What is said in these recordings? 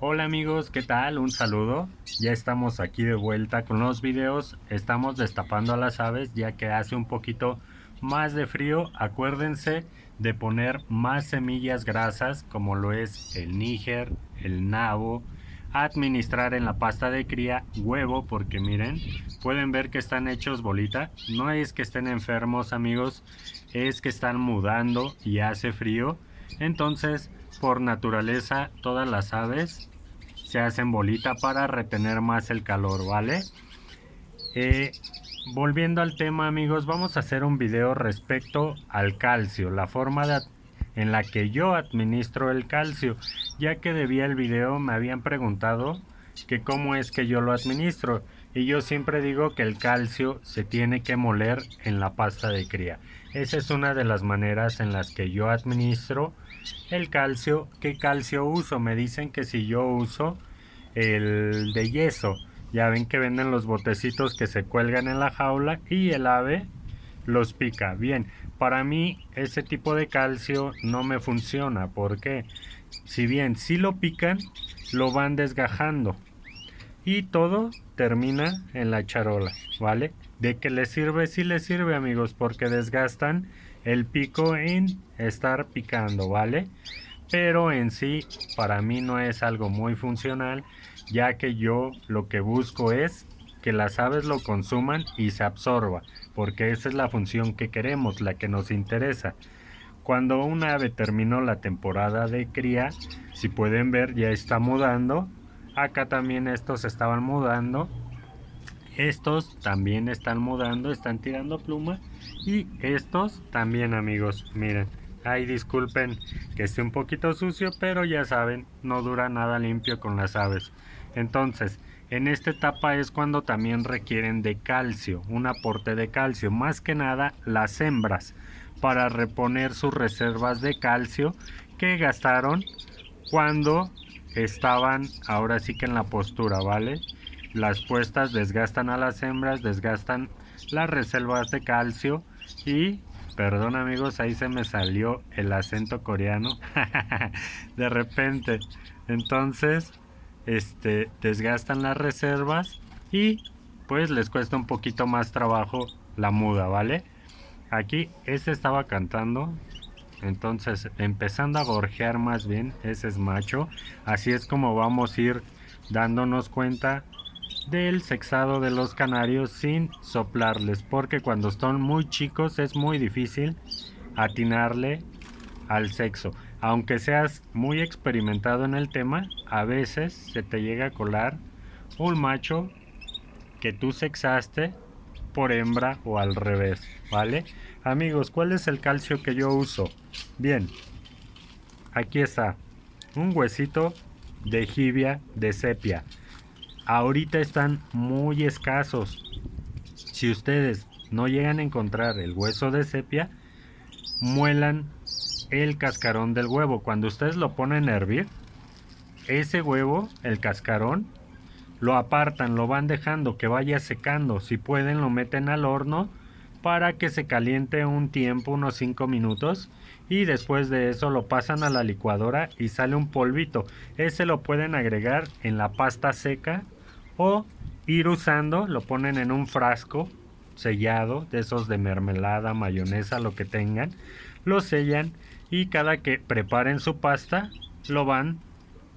Hola amigos, ¿qué tal? Un saludo. Ya estamos aquí de vuelta con los videos. Estamos destapando a las aves ya que hace un poquito más de frío. Acuérdense de poner más semillas grasas como lo es el níger, el nabo. Administrar en la pasta de cría huevo porque miren, pueden ver que están hechos bolita. No es que estén enfermos amigos, es que están mudando y hace frío. Entonces, por naturaleza, todas las aves se hacen bolita para retener más el calor, ¿vale? Eh, Volviendo al tema amigos, vamos a hacer un video respecto al calcio, la forma en la que yo administro el calcio, ya que debía el video me habían preguntado que cómo es que yo lo administro y yo siempre digo que el calcio se tiene que moler en la pasta de cría. Esa es una de las maneras en las que yo administro el calcio. ¿Qué calcio uso? Me dicen que si yo uso el de yeso. Ya ven que venden los botecitos que se cuelgan en la jaula y el ave los pica. Bien, para mí ese tipo de calcio no me funciona porque si bien si lo pican, lo van desgajando y todo termina en la charola, ¿vale? ¿De qué les sirve? Sí les sirve amigos porque desgastan el pico en estar picando, ¿vale? Pero en sí para mí no es algo muy funcional, ya que yo lo que busco es que las aves lo consuman y se absorba, porque esa es la función que queremos, la que nos interesa. Cuando un ave terminó la temporada de cría, si pueden ver ya está mudando, acá también estos estaban mudando, estos también están mudando, están tirando pluma y estos también amigos, miren. Ay, disculpen que esté un poquito sucio, pero ya saben, no dura nada limpio con las aves. Entonces, en esta etapa es cuando también requieren de calcio, un aporte de calcio, más que nada las hembras, para reponer sus reservas de calcio que gastaron cuando estaban ahora sí que en la postura, ¿vale? Las puestas desgastan a las hembras, desgastan las reservas de calcio y, perdón amigos, ahí se me salió el acento coreano de repente. Entonces, desgastan las reservas y pues les cuesta un poquito más trabajo la muda, ¿vale? Aquí este estaba cantando, entonces empezando a gorjear más bien, ese es macho. Así es como vamos a ir dándonos cuenta del sexado de los canarios sin soplarles, porque cuando están muy chicos es muy difícil atinarle al sexo. Aunque seas muy experimentado en el tema, a veces se te llega a colar un macho que tú sexaste por hembra o al revés, ¿vale? Amigos, ¿cuál es el calcio que yo uso? Bien, aquí está, un huesito de jibia de sepia. Ahorita están muy escasos. Si ustedes no llegan a encontrar el hueso de sepia, muelan el cascarón del huevo. Cuando ustedes lo ponen a hervir, ese huevo, el cascarón, lo apartan, lo van dejando que vaya secando. Si pueden, lo meten al horno para que se caliente un tiempo, unos 5 minutos. Y después de eso lo pasan a la licuadora y sale un polvito. Ese lo pueden agregar en la pasta seca o ir usando, lo ponen en un frasco sellado, de esos de mermelada, mayonesa, lo que tengan. Lo sellan y cada que preparen su pasta, lo van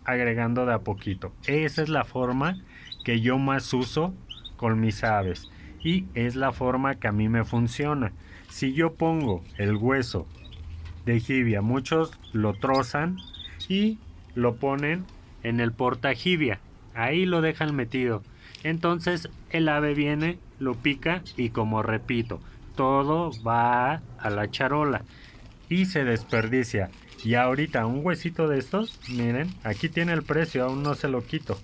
agregando de a poquito. Esa es la forma que yo más uso con mis aves y es la forma que a mí me funciona. Si yo pongo el hueso de jibia, muchos lo trozan y lo ponen en el portajibia, ahí lo dejan metido. Entonces el ave viene, lo pica y como repito, todo va a la charola y se desperdicia. Y ahorita un huesito de estos, miren, aquí tiene el precio, aún no se lo quito.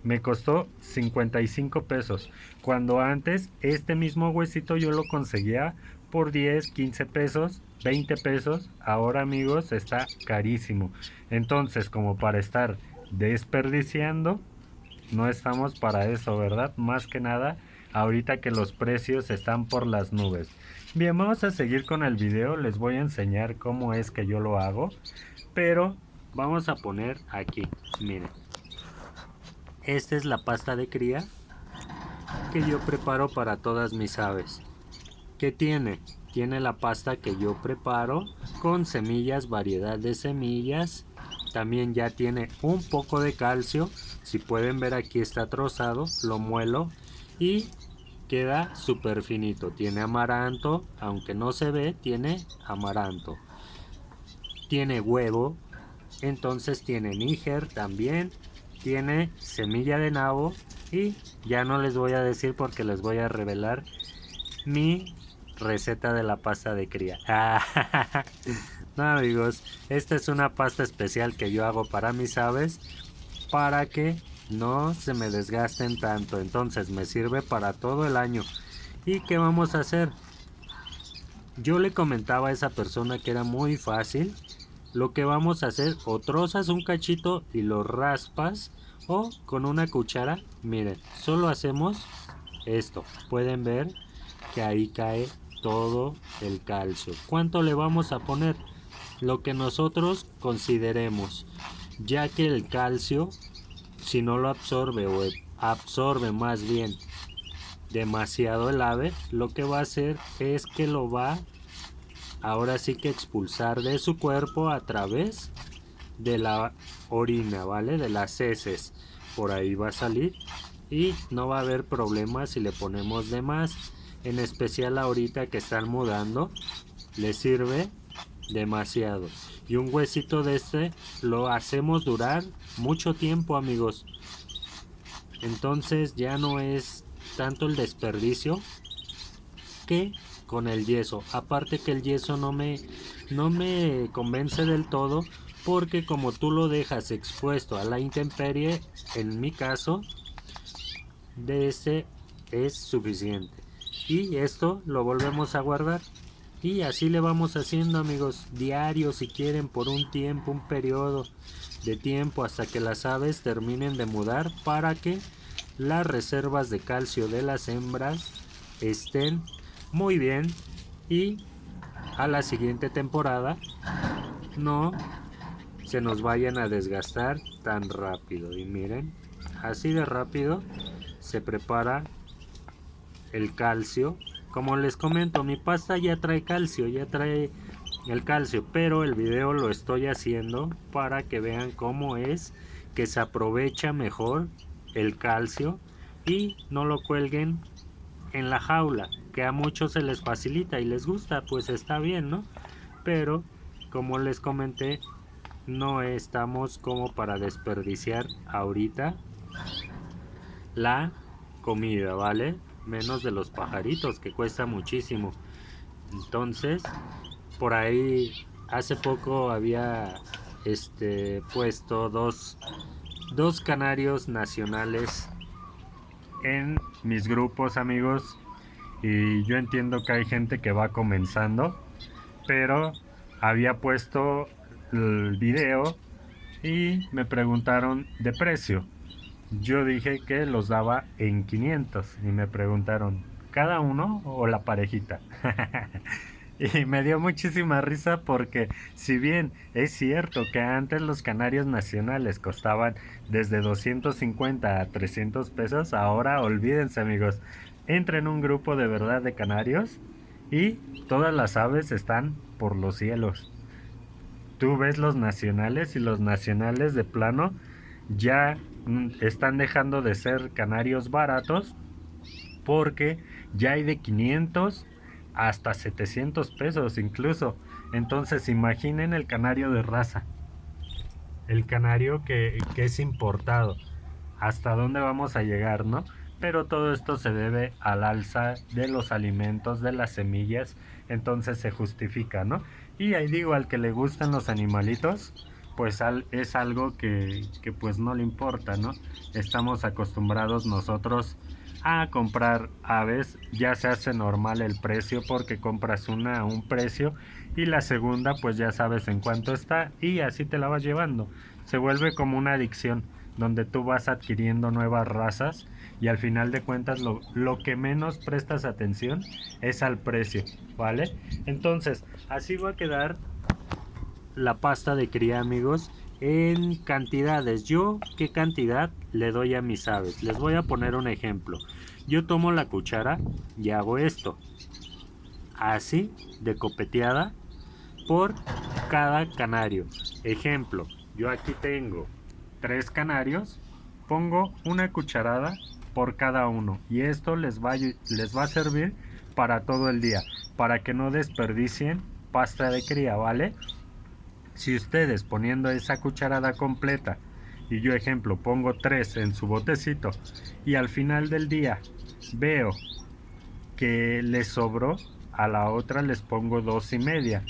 Me costó 55 pesos. Cuando antes este mismo huesito yo lo conseguía por 10, 15 pesos, 20 pesos. Ahora amigos está carísimo. Entonces como para estar desperdiciando, no estamos para eso, ¿verdad? Más que nada, ahorita que los precios están por las nubes. Bien, vamos a seguir con el video, les voy a enseñar cómo es que yo lo hago, pero vamos a poner aquí, miren. Esta es la pasta de cría que yo preparo para todas mis aves. ¿Qué tiene? Tiene la pasta que yo preparo con semillas, variedad de semillas. También ya tiene un poco de calcio. Si pueden ver, aquí está trozado, lo muelo y queda súper finito. Tiene amaranto, aunque no se ve, tiene amaranto. Tiene huevo, entonces tiene níger también. Tiene semilla de nabo y ya no les voy a decir porque les voy a revelar mi receta de la pasta de cría. No, amigos, esta es una pasta especial que yo hago para mis aves para que no se me desgasten tanto. Entonces me sirve para todo el año. ¿Y qué vamos a hacer? Yo le comentaba a esa persona que era muy fácil. Lo que vamos a hacer, o trozas un cachito y lo raspas, o con una cuchara, miren, solo hacemos esto. Pueden ver que ahí cae todo el calcio. ¿Cuánto le vamos a poner? Lo que nosotros consideremos, ya que el calcio, si no lo absorbe o absorbe más bien demasiado el ave, lo que va a hacer es que lo va ahora sí que expulsar de su cuerpo a través de la orina, ¿vale? De las heces. Por ahí va a salir y no va a haber problema si le ponemos de más. En especial ahorita que están mudando, le sirve demasiado. Y un huesito de este lo hacemos durar mucho tiempo, amigos. Entonces ya no es tanto el desperdicio que con el yeso. Aparte que el yeso no me convence del todo, porque como tú lo dejas expuesto a la intemperie, en mi caso, de ese es suficiente. Y esto lo volvemos a guardar. Y así le vamos haciendo, amigos, diario si quieren, por un tiempo, un periodo de tiempo hasta que las aves terminen de mudar, para que las reservas de calcio de las hembras estén muy bien y a la siguiente temporada no se nos vayan a desgastar tan rápido. Y miren, así de rápido se prepara el calcio. Como les comento, mi pasta ya trae calcio, ya trae el calcio, pero el video lo estoy haciendo para que vean cómo es que se aprovecha mejor el calcio y no lo cuelguen en la jaula, que a muchos se les facilita y les gusta, pues está bien, ¿no? Pero como les comenté, no estamos como para desperdiciar ahorita la comida, ¿vale? Menos de los pajaritos, que cuesta muchísimo. Entonces, por ahí hace poco había puesto dos canarios nacionales en mis grupos, amigos, y yo entiendo que hay gente que va comenzando, pero había puesto el video y me preguntaron de precio. Yo dije que los daba en 500 y me preguntaron, ¿cada uno o la parejita? Y me dio muchísima risa porque si bien es cierto que antes los canarios nacionales costaban desde 250 a 300 pesos, ahora olvídense, amigos, entren en un grupo de verdad de canarios y todas las aves están por los cielos. Tú ves los nacionales y los nacionales de plano ya están dejando de ser canarios baratos, porque ya hay de 500 hasta 700 pesos incluso. Entonces imaginen el canario de raza, el canario que es importado, hasta dónde vamos a llegar, ¿no? Pero todo esto se debe al alza de los alimentos, de las semillas, entonces se justifica, ¿no? Y ahí digo, al que le gustan los animalitos, pues es algo que pues no le importa, ¿no? Estamos acostumbrados nosotros a comprar aves, ya se hace normal el precio porque compras una a un precio y la segunda pues ya sabes en cuánto está y así te la vas llevando. Se vuelve como una adicción donde tú vas adquiriendo nuevas razas y al final de cuentas lo que menos prestas atención es al precio, ¿vale? Entonces, así va a quedar la pasta de cría, amigos, en cantidades. Yo, ¿qué cantidad le doy a mis aves? Les voy a poner un ejemplo. Yo tomo la cuchara y hago esto, así, de copeteada, por cada canario. Ejemplo, yo aquí tengo 3 canarios, pongo una cucharada por cada uno y esto les va a servir para todo el día, para que no desperdicien pasta de cría, ¿vale? Si ustedes poniendo esa cucharada completa y yo ejemplo pongo 3 en su botecito y al final del día veo que les sobró, a la otra les pongo 2,5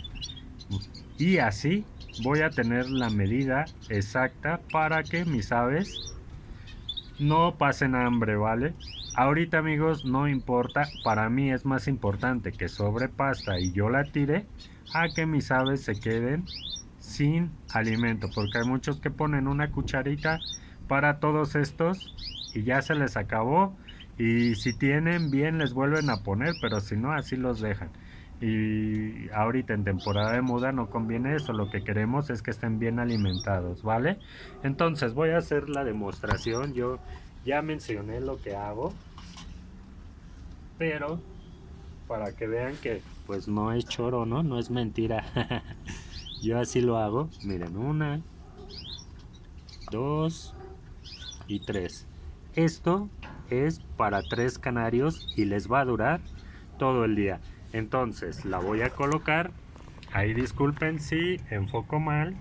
y así voy a tener la medida exacta para que mis aves no pasen hambre, ¿vale? Ahorita amigos no importa, para mí es más importante que sobre pasta y yo la tire a que mis aves se queden sin alimento, porque hay muchos que ponen una cucharita para todos estos y ya se les acabó, y si tienen bien les vuelven a poner, pero si no así los dejan. Y ahorita en temporada de muda no conviene eso, lo que queremos es que estén bien alimentados, ¿vale? Entonces voy a hacer la demostración. Yo ya mencioné lo que hago, pero para que vean que pues no es choro, ¿no? No es mentira. Yo así lo hago. Miren, 1, 2 y 3. Esto es para 3 canarios y les va a durar todo el día. Entonces la voy a colocar. Ahí disculpen si enfoco mal,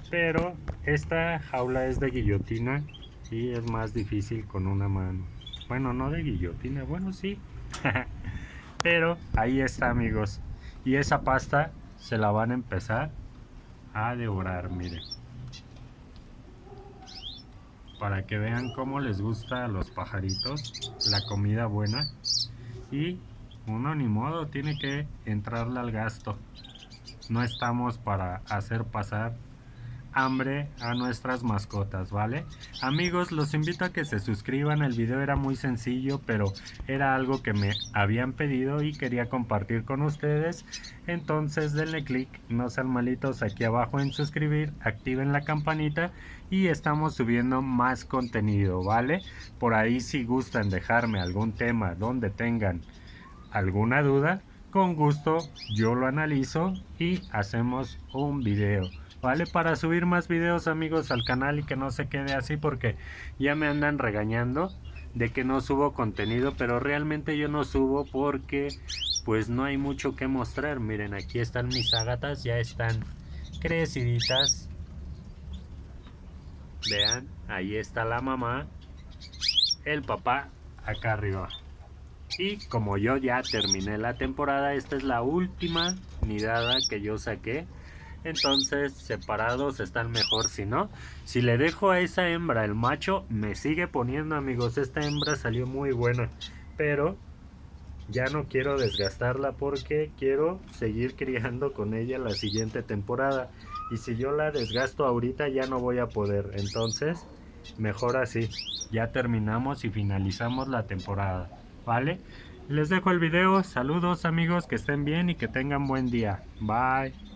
pero esta jaula es de guillotina y es más difícil con una mano. Bueno, no de guillotina, bueno sí. Pero ahí está amigos. Y esa pasta se la van a empezar a devorar, miren. Para que vean cómo les gusta a los pajaritos la comida buena. Y uno ni modo, tiene que entrarle al gasto. No estamos para hacer pasar hambre a nuestras mascotas, ¿vale? Amigos, los invito a que se suscriban. El video era muy sencillo, pero era algo que me habían pedido y quería compartir con ustedes. Entonces denle click, no sean malitos, aquí abajo en suscribir, activen la campanita y estamos subiendo más contenido, ¿vale? Por ahí si gustan dejarme algún tema donde tengan alguna duda, con gusto yo lo analizo y hacemos un video, ¿vale? Para subir más videos amigos al canal y que no se quede así, porque ya me andan regañando de que no subo contenido, pero realmente yo no subo porque pues no hay mucho que mostrar. Miren, aquí están mis ágatas, ya están creciditas. Vean, ahí está la mamá, el papá acá arriba. Y como yo ya terminé la temporada, esta es la última nidada que yo saqué. Entonces separados están mejor. Si no, si le dejo a esa hembra, el macho me sigue poniendo amigos. Esta hembra salió muy buena, pero ya no quiero desgastarla porque quiero seguir criando con ella la siguiente temporada. Y si yo la desgasto ahorita ya no voy a poder. Entonces mejor así. Ya terminamos y finalizamos la temporada, ¿vale? Les dejo el video. Saludos amigos, que estén bien y que tengan buen día. Bye.